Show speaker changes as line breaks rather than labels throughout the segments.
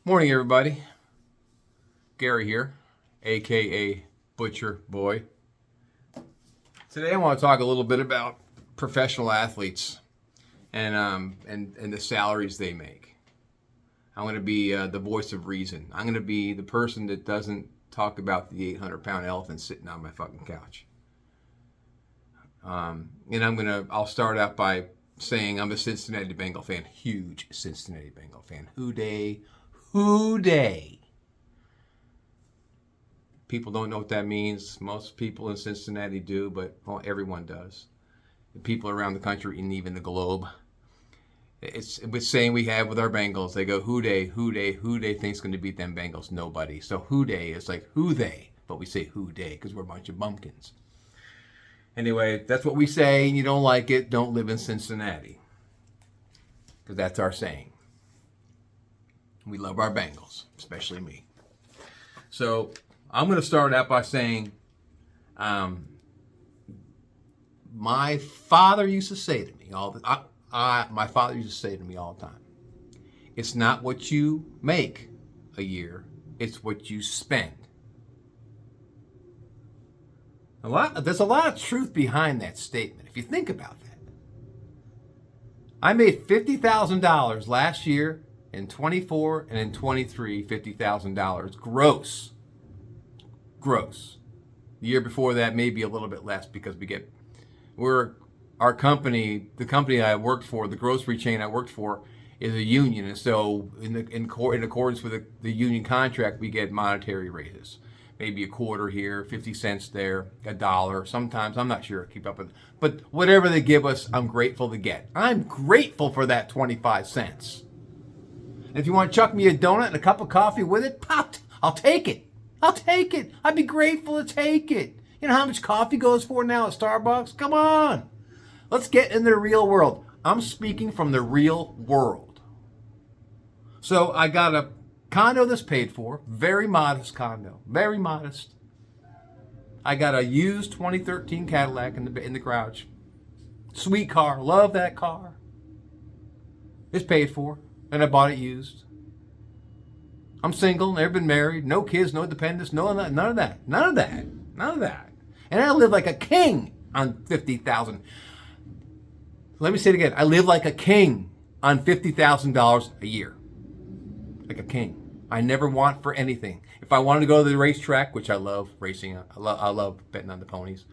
Morning, everybody. Gary here, aka Butcher Boy. Today, I want to talk a little bit about professional athletes and the salaries they make. I'm going to be the voice of reason. I'm going to be the person that doesn't talk about the 800-pound elephant sitting on my fucking couch. I'll start out by saying I'm a Cincinnati Bengal fan, huge Cincinnati Bengal fan. Who dey? People don't know what that means. Most people in Cincinnati do, but well, everyone does. The people around the country and even the globe. It's the saying we have with our Bengals. They go, who dey thinks going to beat them Bengals? Nobody. So who dey is like who they, but we say who dey because we're a bunch of bumpkins. Anyway, that's what we say. You don't like it, don't live in Cincinnati. Because that's our saying. We love our Bengals, especially me. So I'm going to start out by saying my father used to say to me all the time, it's not what you make a year, it's what you spend. There's a lot of truth behind that statement, if you think about that. I made $50,000 last year, in 24 and in 23, $50,000 gross. The year before that, maybe a little bit less because the company I worked for, the grocery chain I worked for, is a union, and so in accordance with the union contract, we get monetary raises. Maybe a quarter here, 50 cents there, $1. Sometimes, I'm not sure, keep up with it. But whatever they give us, I'm grateful to get. I'm grateful for that 25 cents. And if you want to chuck me a donut and a cup of coffee with it, I'll take it. I'd be grateful to take it. You know how much coffee goes for now at Starbucks? Come on. Let's get in the real world. I'm speaking from the real world. So I got a condo that's paid for, very modest condo, very modest. I got a used 2013 Cadillac in the garage. Sweet car, love that car. It's paid for, and I bought it used. I'm single, never been married, no kids, no dependents, none of that. And I live like a king on $50,000. Let me say it again. I live like a king on $50,000 a year. Like a king. I never want for anything. If I wanted to go to the racetrack, which I love racing, I love betting on the ponies.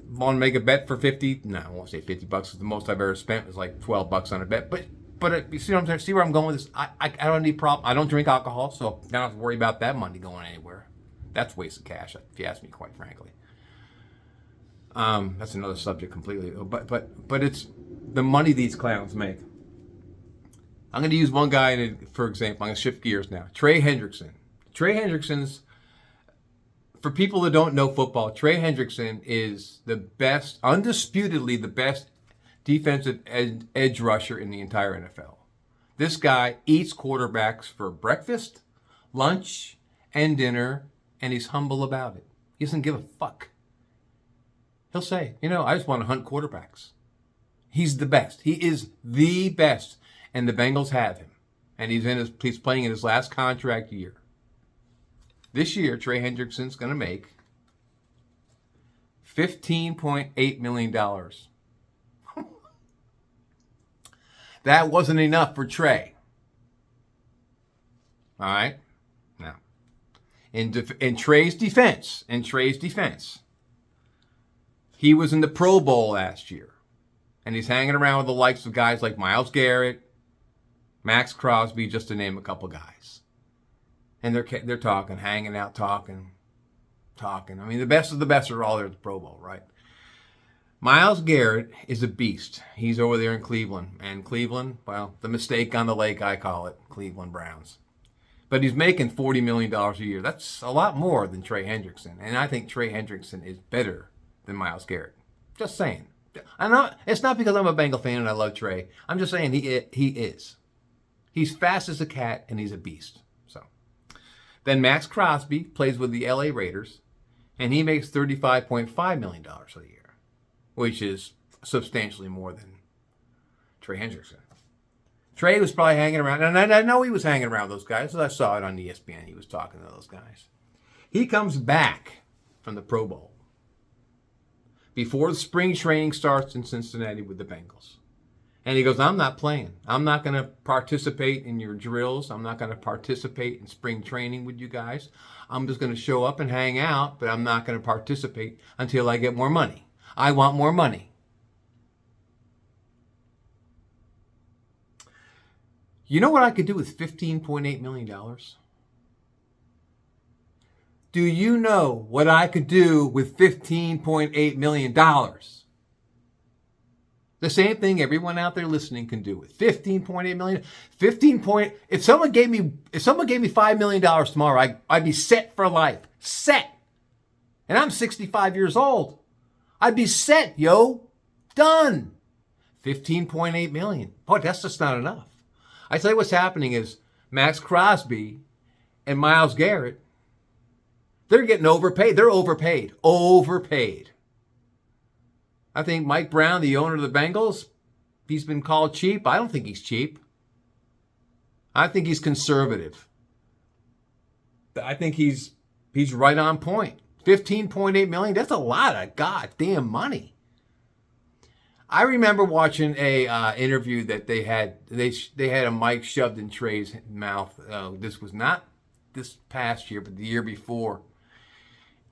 Want to make a bet for 50? No, I won't say 50 bucks. The most I've ever spent was like 12 bucks on a bet. But you see what I'm saying? See where I'm going with this? I don't need problem. I don't drink alcohol, so I don't have to worry about that money going anywhere. That's a waste of cash, if you ask me, quite frankly. That's another subject completely. But it's the money these clowns make. I'm going to use one guy for example. I'm going to shift gears now. Trey Hendrickson. Trey Hendrickson's, for people that don't know football, Trey Hendrickson is the best, undisputedly the best defensive edge rusher in the entire NFL. This guy eats quarterbacks for breakfast, lunch, and dinner, and he's humble about it. He doesn't give a fuck. He'll say, I just want to hunt quarterbacks. He's the best. He is the best. And the Bengals have him. And he's playing in his last contract year. This year, Trey Hendrickson's going to make $15.8 million. That wasn't enough for Trey. All right? Now, in Trey's defense, he was in the Pro Bowl last year. And he's hanging around with the likes of guys like Myles Garrett, Max Crosby, just to name a couple guys. And they're talking, hanging out, talking. I mean, the best of the best are all there at the Pro Bowl, right? Myles Garrett is a beast. He's over there in Cleveland. And Cleveland, well, the mistake on the lake, I call it, Cleveland Browns. But he's making $40 million a year. That's a lot more than Trey Hendrickson. And I think Trey Hendrickson is better than Myles Garrett. Just saying. It's not because I'm a Bengal fan and I love Trey. I'm just saying he is. He's fast as a cat and he's a beast. So then Max Crosby plays with the LA Raiders and he makes $35.5 million a year, which is substantially more than Trey Hendrickson. Trey was probably hanging around, and I know he was hanging around those guys. I saw it on ESPN. He was talking to those guys. He comes back from the Pro Bowl before the spring training starts in Cincinnati with the Bengals. And he goes, I'm not playing. I'm not going to participate in your drills. I'm not going to participate in spring training with you guys. I'm just going to show up and hang out, but I'm not going to participate until I get more money. I want more money. You know what I could do with $15.8 million? Do you know what I could do with $15.8 million? The same thing everyone out there listening can do with $15.8 million. If someone gave me $5 million tomorrow, I'd be set for life. Set. And I'm 65 years old. I'd be set, yo. Done. $15.8 million. Boy, that's just not enough. I tell you what's happening is Max Crosby and Myles Garrett, they're getting overpaid. They're overpaid. Overpaid. I think Mike Brown, the owner of the Bengals, he's been called cheap. I don't think he's cheap. I think he's conservative. I think he's right on point. $15.8 million, that's a lot of goddamn money. I remember watching a interview that they had a mic shoved in Trey's mouth. This was not this past year, but the year before.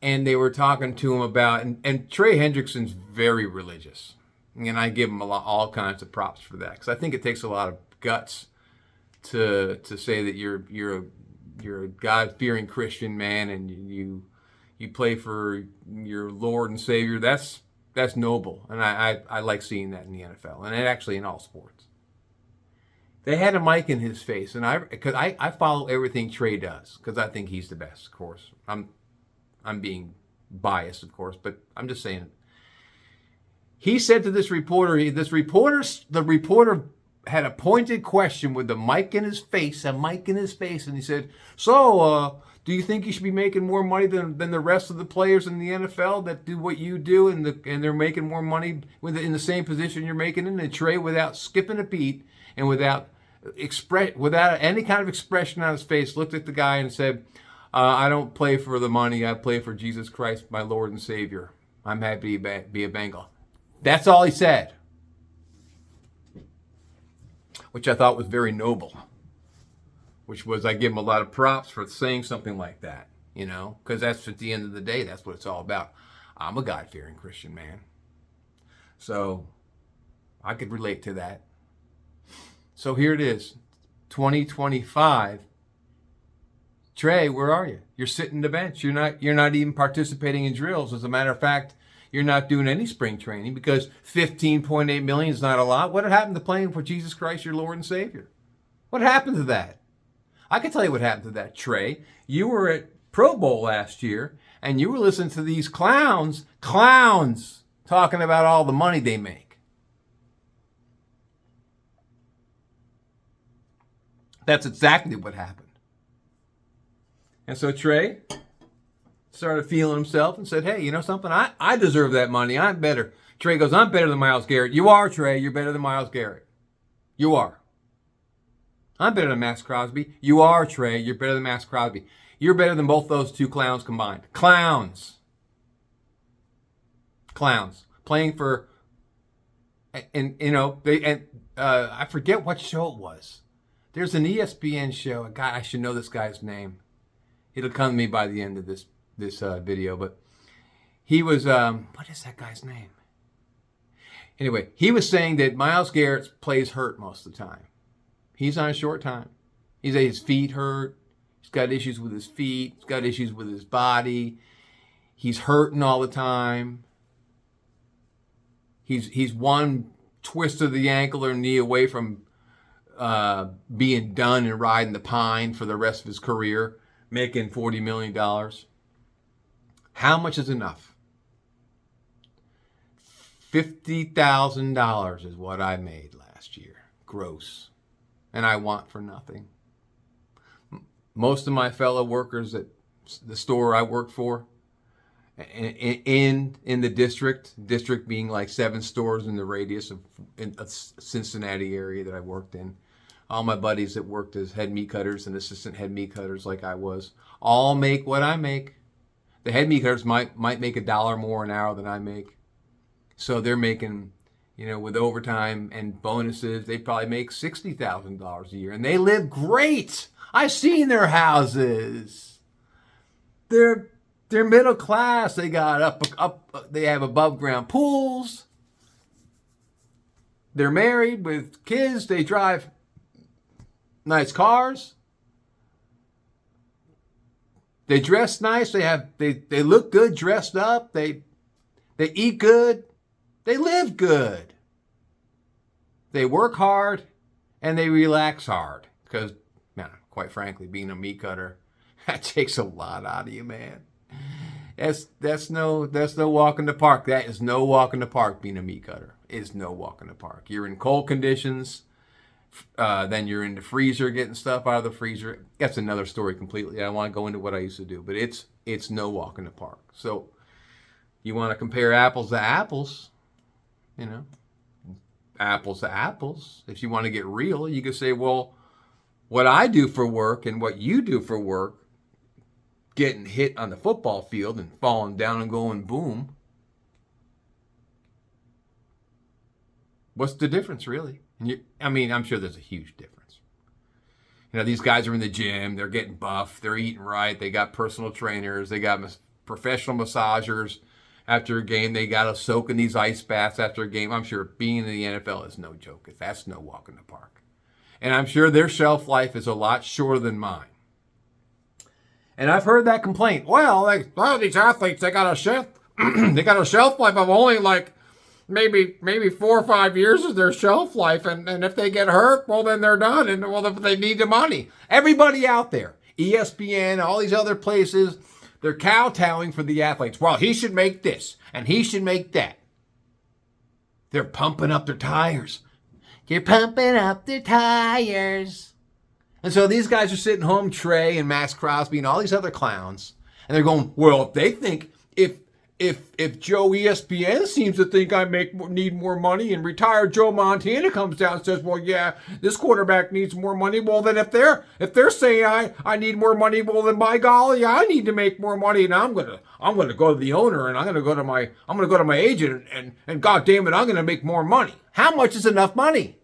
And they were talking to him about, and Trey Hendrickson's very religious. And I give him all kinds of props for that. Because I think it takes a lot of guts to say that you're a God-fearing Christian man and you play for your Lord and Savior. That's noble. And I like seeing that in the NFL. And actually in all sports. They had a mic in his face. And I follow everything Trey does. Because I think he's the best, of course. I'm being biased, of course, but I'm just saying it. He said to this reporter, the reporter had a pointed question with the mic in his face, and he said, so, do you think you should be making more money than the rest of the players in the NFL that do what you do, and they're making more money in the same position you're making in? And Trey, without skipping a beat and without any kind of expression on his face, looked at the guy and said, I don't play for the money. I play for Jesus Christ, my Lord and Savior. I'm happy to be a Bengal. That's all he said. Which I thought was very noble. Which was, I give him a lot of props for saying something like that. You know, because that's at the end of the day, that's what it's all about. I'm a God-fearing Christian man. So, I could relate to that. So here it is. 2025. Trey, where are you? You're sitting the bench. You're not even participating in drills. As a matter of fact, you're not doing any spring training because $15.8 million is not a lot. What happened to playing for Jesus Christ, your Lord and Savior? What happened to that? I can tell you what happened to that, Trey. You were at Pro Bowl last year, and you were listening to these clowns talking about all the money they make. That's exactly what happened. And so Trey started feeling himself and said, hey, you know something? I deserve that money. I'm better. Trey goes, I'm better than Myles Garrett. You are, Trey. You're better than Myles Garrett. You are. I'm better than Max Crosby. You are, Trey. You're better than Max Crosby. You're better than both those two clowns combined. Clowns. Playing for, and you know, I forget what show it was. There's an ESPN show. God, I should know this guy's name. It'll come to me by the end of this video, but he was, what is that guy's name? Anyway, he was saying that Myles Garrett plays hurt most of the time. He's on a short time. His feet hurt. He's got issues with his feet. He's got issues with his body. He's hurting all the time. He's one twist of the ankle or knee away from being done and riding the pine for the rest of his career, making $40 million. How much is enough? $50,000 is what I made last year, gross. And I want for nothing. Most of my fellow workers at the store I work for, in the district being like 7 stores in the radius of in a Cincinnati area that I worked in, All my buddies that worked as head meat cutters and assistant head meat cutters like I was, all make what I make. The head meat cutters might make $1 more an hour than I make. So they're making, with overtime and bonuses, they probably make $60,000 a year. And they live great. I've seen their houses. They're middle class. They got they have above ground pools. They're married with kids. They drive nice cars. They dress nice. They look good dressed up. They eat good. They live good. They work hard and they relax hard. Because, man, quite frankly, being a meat cutter, that takes a lot out of you, man. That's no walk in the park. That is no walk in the park, being a meat cutter. It is no walk in the park. You're in cold conditions. Then you're in the freezer getting stuff out of the freezer. That's another story completely. I don't want to go into what I used to do, but it's no walk in the park. So you want to compare apples to apples, apples to apples. If you want to get real, you could say, well, what I do for work and what you do for work, getting hit on the football field and falling down and going boom. What's the difference, really? I'm sure there's a huge difference. These guys are in the gym. They're getting buff. They're eating right. They got personal trainers. They got professional massagers. After a game, they got to soak in these ice baths after a game. I'm sure being in the NFL is no joke. That's no walk in the park. And I'm sure their shelf life is a lot shorter than mine. And I've heard that complaint. Well, these athletes, they got a shelf life of only maybe 4 or 5 years is their shelf life, and if they get hurt, well, then they're done, and well, they need the money. Everybody out there, ESPN, all these other places, they're kowtowing for the athletes. Well, he should make this, and he should make that. They're pumping up their tires. You're pumping up their tires. And so these guys are sitting home, Trey and Max Crosby and all these other clowns, and they're going, well, if they think, if Joe ESPN seems to think I need more money, and retired Joe Montana comes down and says, well, yeah, this quarterback needs more money, well, then if they're saying I need more money, well, then by golly, I need to make more money, and I'm gonna go to the owner, and I'm gonna go to my agent, and God damn it, I'm gonna make more money. How much is enough money?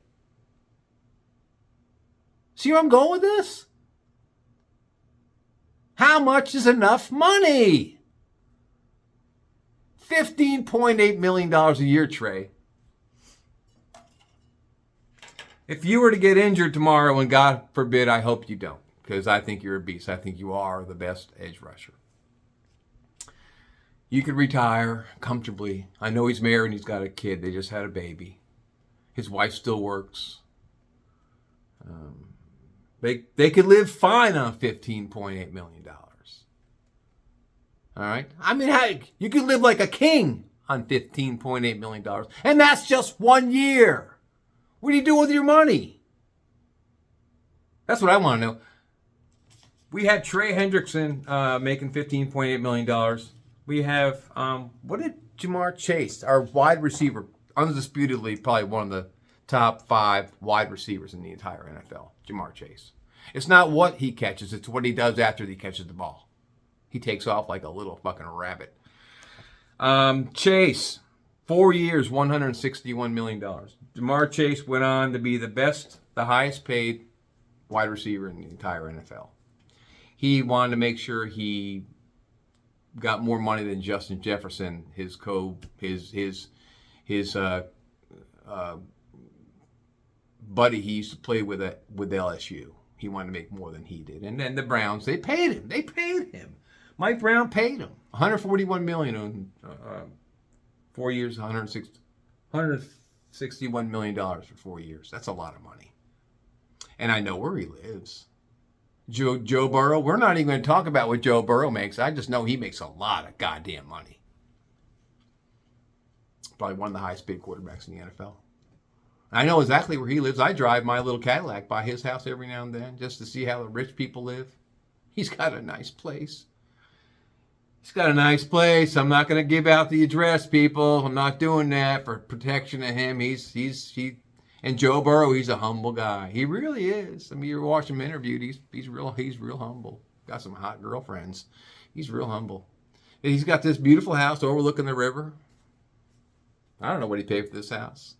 See where I'm going with this? How much is enough money? $15.8 million a year, Trey. If you were to get injured tomorrow, and God forbid, I hope you don't, because I think you're a beast. I think you are the best edge rusher. You could retire comfortably. I know he's married and he's got a kid. They just had a baby. His wife still works. They could live fine on $15.8 million. All right? You could live like a king on $15.8 million. And that's just 1 year. What do you do with your money? That's what I want to know. We had Trey Hendrickson making $15.8 million. We have, what did Ja'Marr Chase, our wide receiver, undisputedly probably one of the top 5 wide receivers in the entire NFL, Ja'Marr Chase. It's not what he catches, it's what he does after he catches the ball. He takes off like a little fucking rabbit. Chase, 4 years, $161 million. Ja'Marr Chase went on to be the highest paid wide receiver in the entire NFL. He wanted to make sure he got more money than Justin Jefferson, his buddy he used to play with LSU. He wanted to make more than he did. And then the Browns, they paid him. Mike Brown paid him $141 million on 4 years, $161 million for 4 years. That's a lot of money. And I know where he lives. Joe Burrow, we're not even going to talk about what Joe Burrow makes. I just know he makes a lot of goddamn money. Probably one of the highest paid quarterbacks in the NFL. I know exactly where he lives. I drive my little Cadillac by his house every now and then just to see how the rich people live. He's got a nice place. I'm not going to give out the address, people. I'm not doing that for protection of him. He And Joe Burrow, he's a humble guy. He really is. I mean, you watch him interviewed. He's real humble. Got some hot girlfriends. He's real humble. And he's got this beautiful house overlooking the river. I don't know what he paid for this house.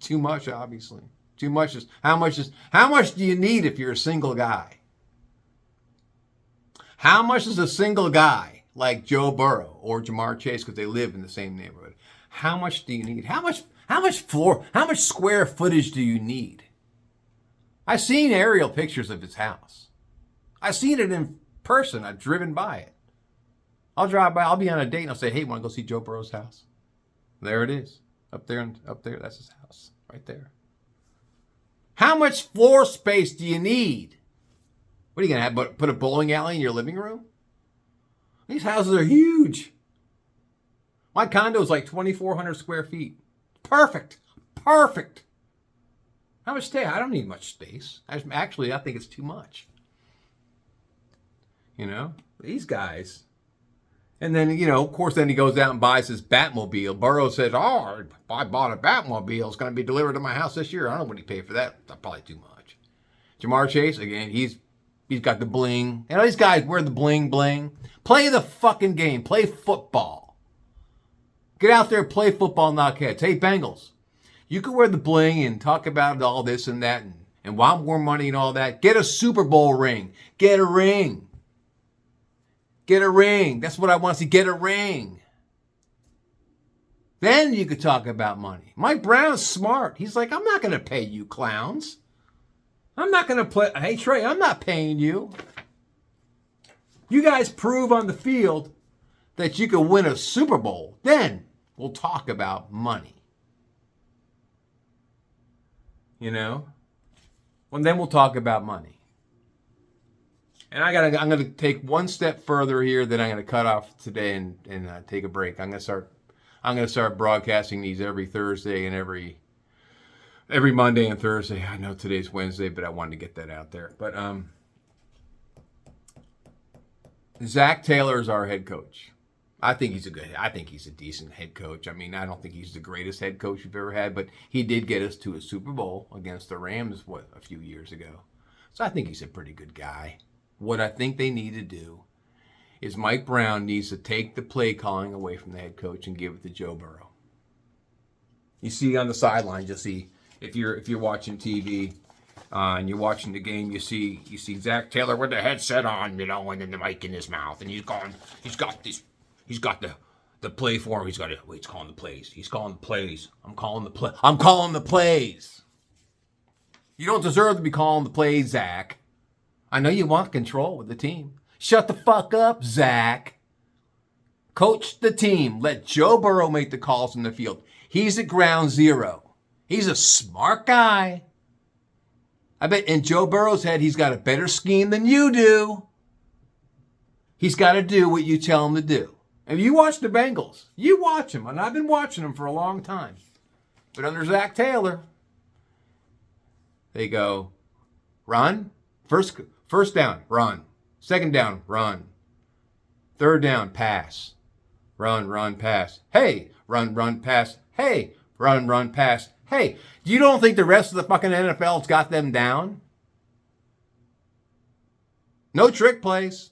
Too much, obviously. Too much is how much do you need if you're a single guy? How much is a single guy like Joe Burrow or Ja'Marr Chase, because they live in the same neighborhood? How much do you need? How much square footage do you need? I've seen aerial pictures of his house. I've seen it in person. I've driven by it. I'll drive by. I'll be on a date and I'll say, "Hey, want to go see Joe Burrow's house?" There it is. Up there. That's his house right there. How much floor space do you need? What are you going to have? Put a bowling alley in your living room? These houses are huge. My condo is like 2,400 square feet. Perfect. Perfect. How much space? I don't need much space. Actually, I think it's too much. You know, these guys. And then, of course, then he goes out and buys his Batmobile. Burrow says, "Oh, I bought a Batmobile. It's going to be delivered to my house this year. I don't know what he paid for that. That's probably too much." Ja'Marr Chase, again, he's got the bling. And all these guys wear the bling bling. Play the fucking game. Play football. Get out there, play football, knock heads. Hey, Bengals, you can wear the bling and talk about all this and that and want more money and all that. Get a Super Bowl ring. Get a ring. Get a ring. That's what I want to see. Get a ring. Then you could talk about money. Mike Brown's smart. He's like, "I'm not going to pay you clowns. I'm not going to play. Hey, Trey, I'm not paying you. You guys prove on the field that you can win a Super Bowl. Then we'll talk about money." Well, then we'll talk about money. And I'm gonna take one step further here. Then I'm gonna cut off today and take a break. I'm gonna start broadcasting these every Thursday and every Monday and Thursday. I know today's Wednesday, but I wanted to get that out there. But Zach Taylor is our head coach. I think he's a decent head coach. I mean, I don't think he's the greatest head coach we've ever had, but he did get us to a Super Bowl against the Rams, a few years ago. So I think he's a pretty good guy. What I think they need to do is Mike Brown needs to take the play calling away from the head coach and give it to Joe Burrow. You see on the sidelines, you'll see if you're watching TV and you're watching the game, you see Zach Taylor with the headset on, and then the mic in his mouth, and he's got the play for him. He's calling the plays. He's calling the plays. I'm calling the plays. You don't deserve to be calling the plays, Zach. I know you want control with the team. Shut the fuck up, Zach. Coach the team. Let Joe Burrow make the calls in the field. He's at ground zero. He's a smart guy. I bet in Joe Burrow's head, he's got a better scheme than you do. He's got to do what you tell him to do. And you watch the Bengals. You watch them, and I've been watching them for a long time. But under Zach Taylor, they go, run. First down, run. Second down, run. Third down, pass. Run, pass. Hey, run, pass. Hey, run, pass. Hey, you don't think the rest of the fucking NFL's got them down? No trick plays.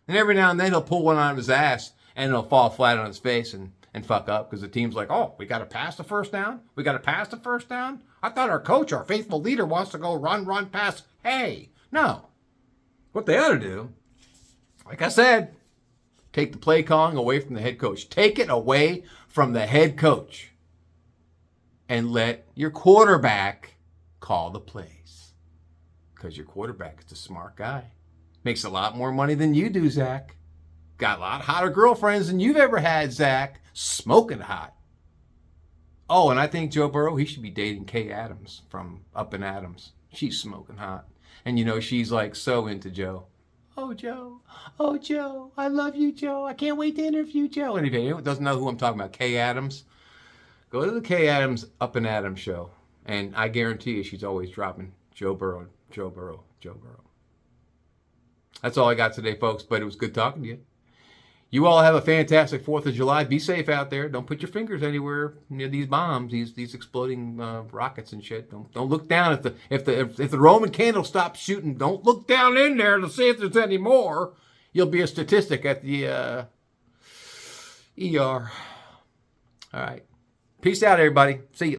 And every now and then he'll pull one out of his ass and he'll fall flat on his face and fuck up because the team's like, "Oh, we got to pass the first down? We got to pass the first down? I thought our coach, our faithful leader, wants to go run, pass. Hey, no." What they ought to do, like I said, take the play calling away from the head coach. Take it away from the head coach and let your quarterback call the plays. Because your quarterback is a smart guy. Makes a lot more money than you do, Zach. Got a lot hotter girlfriends than you've ever had, Zach. Smoking hot. Oh, and I think Joe Burrow, he should be dating Kay Adams from Up and Adams. She's smoking hot. And she's like so into Joe. Oh, Joe. I love you, Joe. I can't wait to interview Joe. And if anyone doesn't know who I'm talking about, Kay Adams, go to the Kay Adams Up and Adams show. And I guarantee you she's always dropping Joe Burrow. That's all I got today, folks. But it was good talking to you. You all have a fantastic 4th of July. Be safe out there. Don't put your fingers anywhere near these bombs, these exploding rockets and shit. Don't look down if the Roman candle stops shooting. Don't look down in there to see if there's any more. You'll be a statistic at the ER. All right. Peace out, everybody. See you.